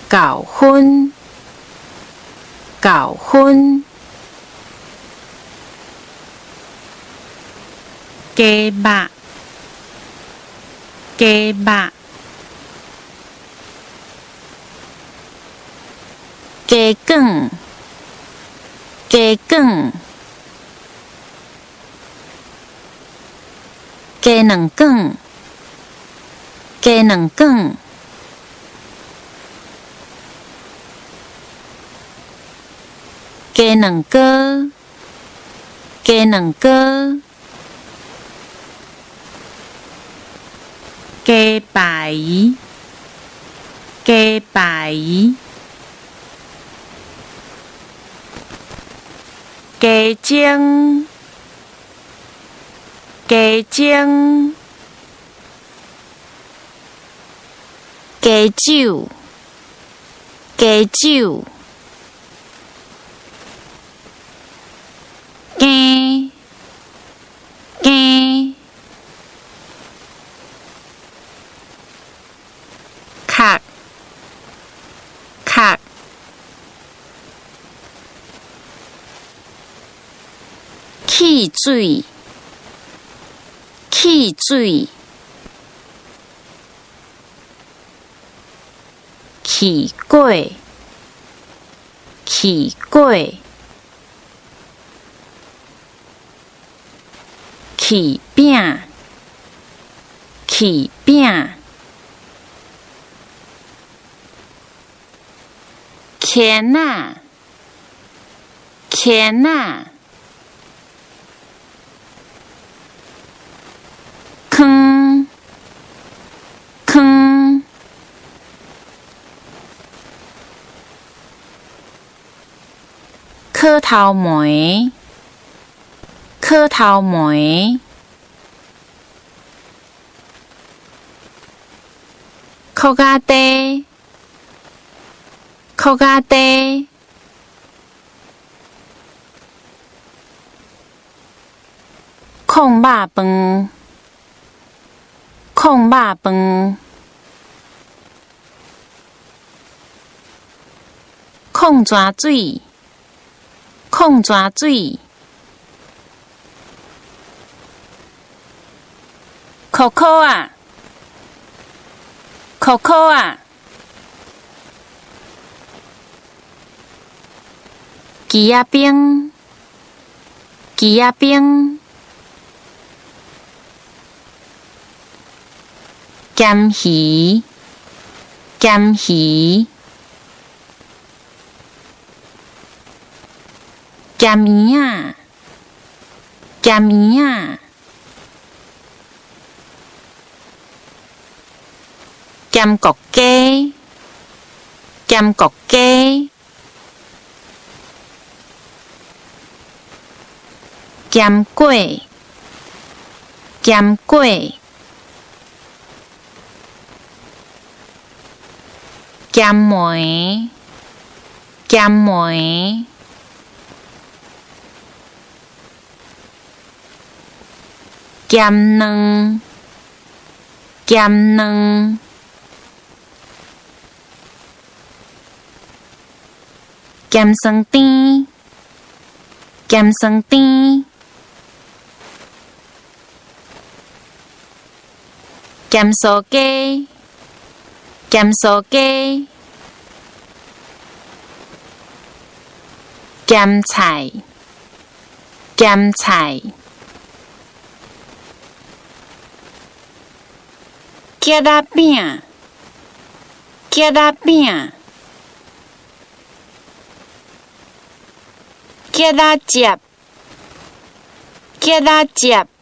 9分9分，鸡肉鸡肉，鸡卷鸡卷，鸡卵卷鸡卵卷，鸡卵糕鸡卵糕，鸡排鸡排，鸡精鸡精，鸡酒鸡酒，鸡鸡，壳壳，汽水汽水，起粿起粿，起饼起饼，钳仔钳仔，坑坑，磕头梅磕头梅，烤鸭底烤鸭底，控肉饭控肉饭，控泉水控泉水，可可啊可可啊，鸡仔冰鸡仔冰，咸鱼咸鱼，咸鱼仔咸鱼仔，咸焗雞咸焗雞，咸粿咸粿，咸梅咸梅，咸卵咸卵，咸酸甜咸酸甜，咸酥雞咸酥雞，咸菜咸菜，茄仔餅茄仔餅，茄仔汁茄仔汁。